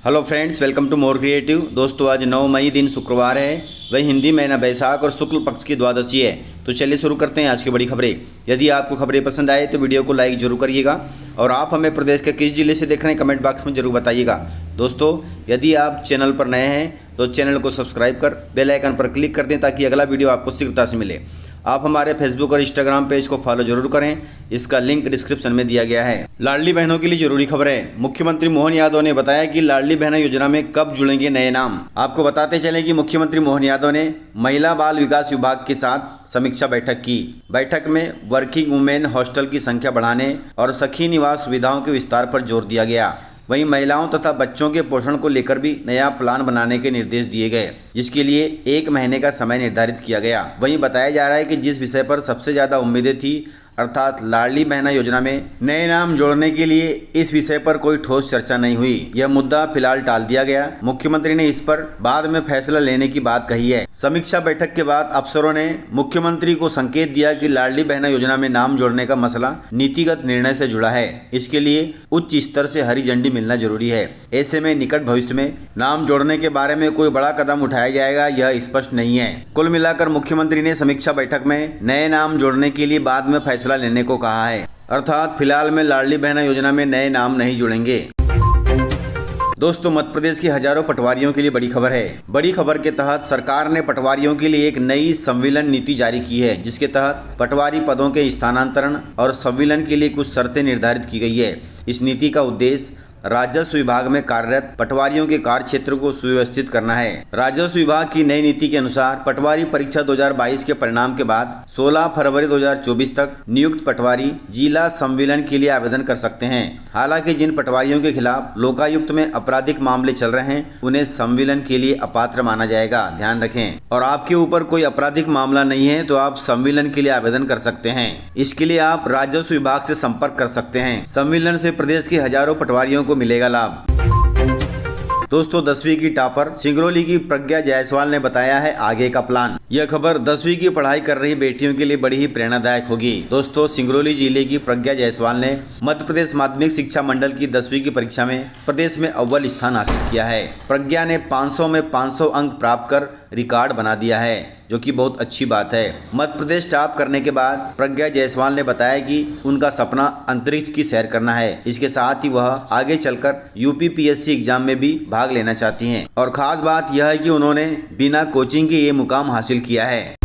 Hello friends, welcome to more creative. दोस्तों, आज 9 मई दिन शुक्रवार है, वही हिंदी महीना बैसाख और शुक्ल पक्ष की द्वादशी है। तो चलिए शुरू करते हैं आज की बड़ी खबरें। यदि आपको खबरें पसंद आए तो वीडियो को लाइक जरूर करिएगा और आप हमें प्रदेश के किस जिले से देख रहे हैं कमेंट बॉक्स में जरूर बताइएगा। दोस्तों, यदि आप चैनल पर नए हैं तो चैनल को सब्सक्राइब कर बेल आइकन पर क्लिक कर दें ताकि अगला वीडियो आपको शीघ्रता से मिले। आप हमारे फेसबुक और इंस्टाग्राम पेज को फॉलो जरूर करें, इसका लिंक डिस्क्रिप्शन में दिया गया है। लाडली बहनों के लिए जरूरी खबर है। मुख्यमंत्री मोहन यादव ने बताया कि लाडली बहना योजना में कब जुड़ेंगे नए नाम। आपको बताते चले कि मुख्यमंत्री मोहन यादव ने महिला बाल विकास विभाग के साथ समीक्षा बैठक की। बैठक में वर्किंग वुमेन हॉस्टल की संख्या बढ़ाने और सखी निवास सुविधाओं के विस्तार पर जोर दिया गया। वहीं महिलाओं तथा बच्चों के पोषण को लेकर भी नया प्लान बनाने के निर्देश दिए गए, जिसके लिए 1 महीने का समय निर्धारित किया गया। वहीं बताया जा रहा है कि जिस विषय पर सबसे ज़्यादा उम्मीदें थी, अर्थात लाडली बहना योजना में नए नाम जोड़ने के लिए, इस विषय पर कोई ठोस चर्चा नहीं हुई। यह मुद्दा फिलहाल टाल दिया गया। मुख्यमंत्री ने इस पर बाद में फैसला लेने की बात कही है। समीक्षा बैठक के बाद अफसरों ने मुख्यमंत्री को संकेत दिया कि लाडली बहना योजना में नाम जोड़ने का मसला नीतिगत निर्णय से जुड़ा है। इसके लिए उच्च स्तर से हरी झंडी मिलना जरूरी है। ऐसे में निकट भविष्य में नाम जोड़ने के बारे में कोई बड़ा कदम उठाया जाएगा, यह स्पष्ट नहीं है। कुल मिलाकर मुख्यमंत्री ने समीक्षा बैठक में नए नाम जोड़ने के लिए बाद में फैसला लेने को कहा है, अर्थात फिलहाल में लाडली बहना योजना में नए नाम नहीं जुड़ेंगे। दोस्तों, मध्य प्रदेश के हजारों पटवारियों के लिए बड़ी खबर है। बड़ी खबर के तहत सरकार ने पटवारियों के लिए एक नई संविलियन नीति जारी की है, जिसके तहत पटवारी पदों के स्थानांतरण और संविलियन के लिए कुछ शर्तें निर्धारित की गई है। इस नीति का उद्देश्य राजस्व विभाग में कार्यरत पटवारियों के कार्य क्षेत्र को सुव्यवस्थित करना है। राजस्व विभाग की नई नीति के अनुसार पटवारी परीक्षा 2022 के परिणाम के बाद 16 फरवरी 2024 तक नियुक्त पटवारी जिला संविलियन के लिए आवेदन कर सकते हैं। हालांकि जिन पटवारियों के खिलाफ लोकायुक्त में आपराधिक मामले चल रहे हैं, उन्हें संविलियन के लिए अपात्र माना जाएगा। ध्यान रखें। और आपके ऊपर कोई आपराधिक मामला नहीं है तो आप संविलियन के लिए आवेदन कर सकते हैं। इसके लिए आप राजस्व विभाग से संपर्क कर सकते हैं। संविलियन से प्रदेश के हजारों पटवारियों को मिलेगा लाभ। दोस्तों, 10वीं की टॉपर सिंगरौली की प्रज्ञा जायसवाल ने बताया है आगे का प्लान। यह खबर 10वीं की पढ़ाई कर रही बेटियों के लिए बड़ी ही प्रेरणादायक होगी। दोस्तों, सिंगरौली जिले की प्रज्ञा जायसवाल ने मध्य प्रदेश माध्यमिक शिक्षा मंडल की 10वीं की परीक्षा में प्रदेश में अव्वल स्थान हासिल किया है। प्रज्ञा ने 500 में 500 अंक प्राप्त कर रिकॉर्ड बना दिया है, जो कि बहुत अच्छी बात है। मध्य प्रदेश टॉप करने के बाद प्रज्ञा जायसवाल ने बताया कि उनका सपना अंतरिक्ष की सैर करना है। इसके साथ ही वह आगे चलकर यूपीपीएससी एग्जाम में भी भाग लेना चाहती हैं। और खास बात यह है कि उन्होंने बिना कोचिंग के ये मुकाम हासिल किया है।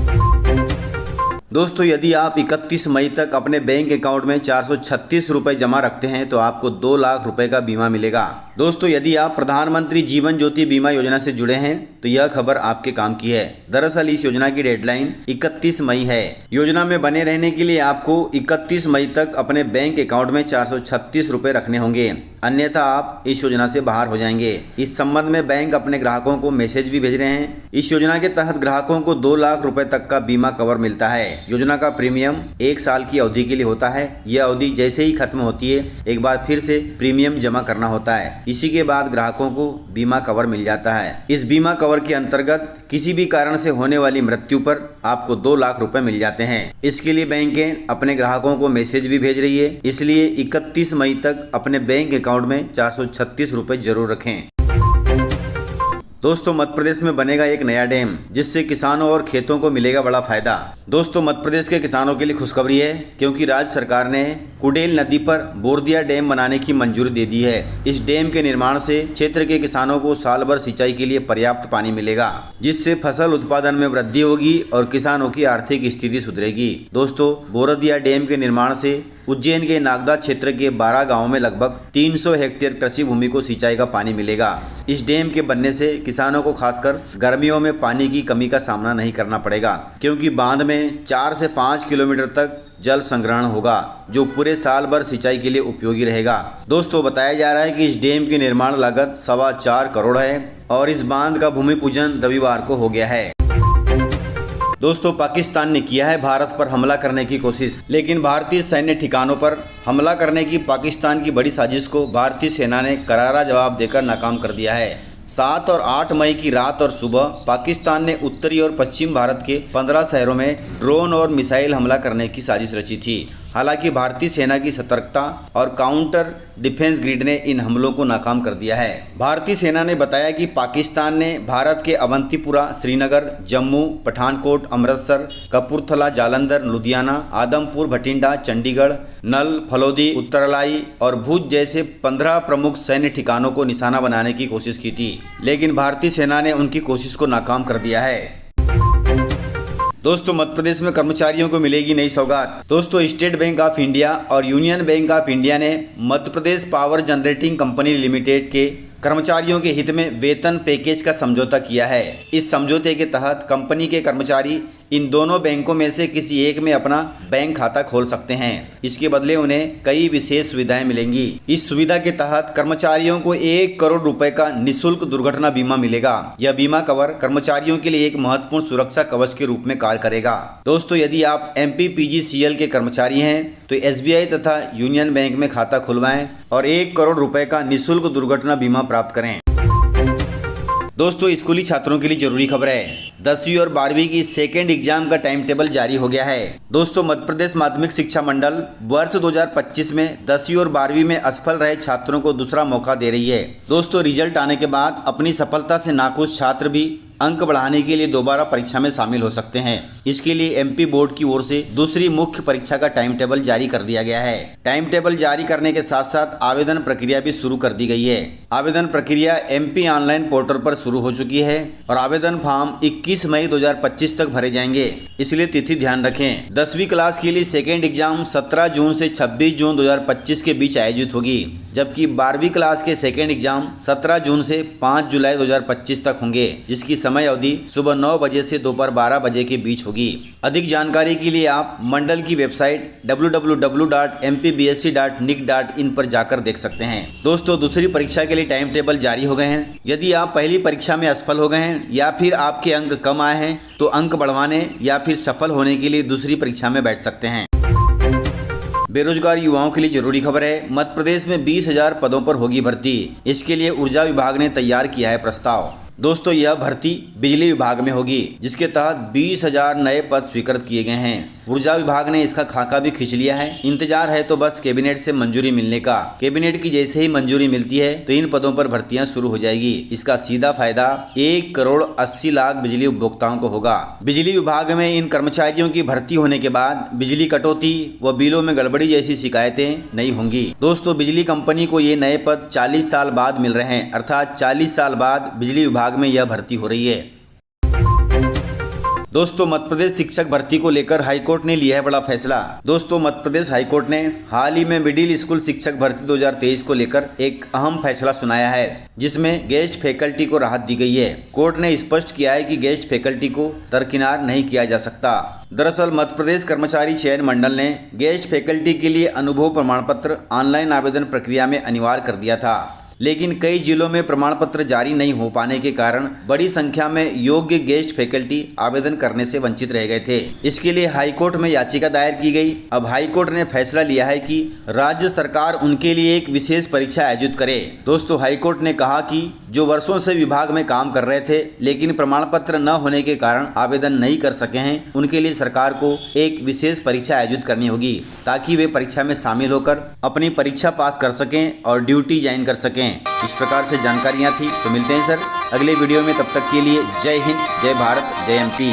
दोस्तों, यदि आप 31 मई तक अपने बैंक अकाउंट में 436 रुपए जमा रखते हैं तो आपको 2 लाख रुपए का बीमा मिलेगा। दोस्तों, यदि आप प्रधानमंत्री जीवन ज्योति बीमा योजना से जुड़े हैं तो यह खबर आपके काम की है। दरअसल इस योजना की डेडलाइन 31 मई है। योजना में बने रहने के लिए आपको 31 मई तक अपने बैंक अकाउंट में 436 रुपए रखने होंगे, अन्यथा आप इस योजना से बाहर हो जाएंगे। इस संबंध में बैंक अपने ग्राहकों को मैसेज भी भेज रहे हैं। इस योजना के तहत ग्राहकों को 2 लाख रुपए तक का बीमा कवर मिलता है। योजना का प्रीमियम 1 साल की अवधि के लिए होता है। यह अवधि जैसे ही खत्म होती है, एक बार फिर से प्रीमियम जमा करना होता है। इसी के बाद ग्राहकों को बीमा कवर मिल जाता है। इस बीमा कवर के अंतर्गत किसी भी कारण से होने वाली मृत्यु पर आपको 2 लाख रुपए मिल जाते हैं। इसके लिए बैंकें अपने ग्राहकों को मैसेज भी भेज रही है, इसलिए 31 मई तक अपने बैंक अकाउंट में 436 रुपए जरूर रखें। दोस्तों, मध्य प्रदेश में बनेगा एक नया डैम, जिससे किसानों और खेतों को मिलेगा बड़ा फायदा। दोस्तों, मध्य प्रदेश के किसानों के लिए खुशखबरी है, क्योंकि राज्य सरकार ने कुडेल नदी पर बोरदिया डैम बनाने की मंजूरी दे दी है। इस डैम के निर्माण से क्षेत्र के किसानों को साल भर सिंचाई के लिए पर्याप्त पानी मिलेगा, जिससे फसल उत्पादन में वृद्धि होगी और किसानों की आर्थिक स्थिति सुधरेगी। दोस्तों, बोरदिया डैम के निर्माण से उज्जैन के नागदा क्षेत्र के 12 गांवों में लगभग 300 हेक्टेयर कृषि भूमि को सिंचाई का पानी मिलेगा। इस डैम के बनने से किसानों को खासकर गर्मियों में पानी की कमी का सामना नहीं करना पड़ेगा, क्योंकि बांध में 4 से 5 किलोमीटर तक जल संग्रहण होगा, जो पूरे साल भर सिंचाई के लिए उपयोगी रहेगा। दोस्तों, बताया जा रहा है कि इस डैम की निर्माण लागत 4.25 करोड़ है और इस बांध का भूमि पूजन रविवार को हो गया है। दोस्तों, पाकिस्तान ने किया है भारत पर हमला करने की कोशिश, लेकिन भारतीय सैन्य ठिकानों पर हमला करने की पाकिस्तान की बड़ी साजिश को भारतीय सेना ने करारा जवाब देकर नाकाम कर दिया है। 7 और 8 मई की रात और सुबह पाकिस्तान ने उत्तरी और पश्चिम भारत के 15 शहरों में ड्रोन और मिसाइल हमला करने की साजिश रची थी। हालांकि भारतीय सेना की सतर्कता और काउंटर डिफेंस ग्रिड ने इन हमलों को नाकाम कर दिया है। भारतीय सेना ने बताया कि पाकिस्तान ने भारत के अवंतीपुरा, श्रीनगर, जम्मू, पठानकोट, अमृतसर, कपूरथला, जालंधर, लुधियाना, आदमपुर, भटिंडा, चंडीगढ़, नल, फलोदी, उत्तरलाई और भुज जैसे 15 प्रमुख सैन्य ठिकानों को निशाना बनाने की कोशिश की थी, लेकिन भारतीय सेना ने उनकी कोशिश को नाकाम कर दिया है। दोस्तों, मध्य प्रदेश में कर्मचारियों को मिलेगी नई सौगात। दोस्तों, स्टेट बैंक ऑफ इंडिया और यूनियन बैंक ऑफ इंडिया ने Madhya Pradesh power generating company limited के कर्मचारियों के हित में वेतन पैकेज का समझौता किया है। इस समझौते के तहत कंपनी के कर्मचारी इन दोनों बैंकों में से किसी एक में अपना बैंक खाता खोल सकते हैं। इसके बदले उन्हें कई विशेष सुविधाएं मिलेंगी। इस सुविधा के तहत कर्मचारियों को 1 करोड़ रुपए का निःशुल्क दुर्घटना बीमा मिलेगा। यह बीमा कवर कर्मचारियों के लिए एक महत्वपूर्ण सुरक्षा कवच के रूप में कार्य करेगा। दोस्तों, यदि आप MPPGCL के कर्मचारी हैं तो SBI तथा यूनियन बैंक में खाता खुलवाएं और 1 करोड़ रुपए का निःशुल्क दुर्घटना बीमा प्राप्त करें। दोस्तों, स्कूली छात्रों के लिए जरूरी खबर है। 10वीं और 12वीं की सेकेंड एग्जाम का टाइम टेबल जारी हो गया है। दोस्तों, मध्य प्रदेश माध्यमिक शिक्षा मंडल वर्ष 2025 में 10वीं और 12वीं में असफल रहे छात्रों को दूसरा मौका दे रही है। दोस्तों, रिजल्ट आने के बाद अपनी सफलता से नाखुश छात्र भी अंक बढ़ाने के लिए दोबारा परीक्षा में शामिल हो सकते हैं। इसके लिए MP बोर्ड की ओर से दूसरी मुख्य परीक्षा का टाइम टेबल जारी कर दिया गया है। टाइम टेबल जारी करने के साथ साथ आवेदन प्रक्रिया भी शुरू कर दी गई है। आवेदन प्रक्रिया MP ऑनलाइन पोर्टल पर शुरू हो चुकी है और आवेदन फॉर्म 21 मई 2025 तक भरे जाएंगे, इसलिए तिथि ध्यान रखें। 10वीं क्लास के लिए सेकेंड एग्जाम 17 जून से 26 जून 2025 के बीच आयोजित होगी, जबकि 12वीं क्लास के सेकेंड एग्जाम 17 जून से 5 जुलाई 2025 तक होंगे, जिसकी समय अवधि सुबह 9 बजे से दोपहर 12 बजे के बीच होगी। अधिक जानकारी के लिए आप मंडल की वेबसाइट www.mpbsc.nic.in पर जाकर देख सकते हैं। दोस्तों, दूसरी परीक्षा के लिए टाइम टेबल जारी हो गए हैं। यदि आप पहली परीक्षा में असफल हो गए हैं या फिर आपके अंक कम आए हैं तो अंक बढ़वाने या फिर सफल होने के लिए दूसरी परीक्षा में बैठ सकते हैं। बेरोजगार युवाओं के लिए जरूरी खबर है। मध्य प्रदेश में 20,000 पदों पर होगी भर्ती। इसके लिए ऊर्जा विभाग ने तैयार किया है प्रस्ताव। दोस्तों, यह भर्ती बिजली विभाग में होगी, जिसके तहत 20,000 नए पद स्वीकृत किए गए हैं। ऊर्जा विभाग ने इसका खाका भी खींच लिया है। इंतजार है तो बस कैबिनेट से मंजूरी मिलने का। कैबिनेट की जैसे ही मंजूरी मिलती है तो इन पदों पर भर्तियां शुरू हो जाएगी। इसका सीधा फायदा 1 करोड़ 80 लाख बिजली उपभोक्ताओं को होगा। बिजली विभाग में इन कर्मचारियों की भर्ती होने के बाद बिजली कटौती व बिलों में गड़बड़ी जैसी शिकायतें नहीं होंगी। दोस्तों, बिजली कंपनी को ये नए पद 40 साल बाद मिल रहे हैं, अर्थात 40 साल बाद बिजली विभाग में यह भर्ती हो रही है। दोस्तों, मध्य प्रदेश शिक्षक भर्ती को लेकर हाईकोर्ट ने लिया है बड़ा फैसला। दोस्तों, मध्य प्रदेश हाईकोर्ट ने हाल ही में मिडिल स्कूल शिक्षक भर्ती 2023 को लेकर एक अहम फैसला सुनाया है, जिसमें गेस्ट फैकल्टी को राहत दी गई है। कोर्ट ने स्पष्ट किया है कि गेस्ट फैकल्टी को दरकिनार नहीं किया जा सकता। दरअसल मध्य प्रदेश कर्मचारी चयन मंडल ने गेस्ट फैकल्टी के लिए अनुभव प्रमाण पत्र ऑनलाइन आवेदन प्रक्रिया में अनिवार्य कर दिया था, लेकिन कई जिलों में प्रमाण पत्र जारी नहीं हो पाने के कारण बड़ी संख्या में योग्य गेस्ट फैकल्टी आवेदन करने से वंचित रह गए थे। इसके लिए हाईकोर्ट में याचिका दायर की गई। अब हाईकोर्ट ने फैसला लिया है कि राज्य सरकार उनके लिए एक विशेष परीक्षा आयोजित करे। दोस्तों, हाईकोर्ट ने कहा कि जो वर्षों से विभाग में काम कर रहे थे लेकिन प्रमाण पत्र न होने के कारण आवेदन नहीं कर सके हैं, उनके लिए सरकार को एक विशेष परीक्षा आयोजित करनी होगी, ताकि वे परीक्षा में शामिल होकर अपनी परीक्षा पास कर सकें और ड्यूटी ज्वाइन कर सकें। इस प्रकार से जानकारियां थी। तो मिलते हैं सर अगले वीडियो में, तब तक के लिए जय हिंद, जय भारत, जय MP।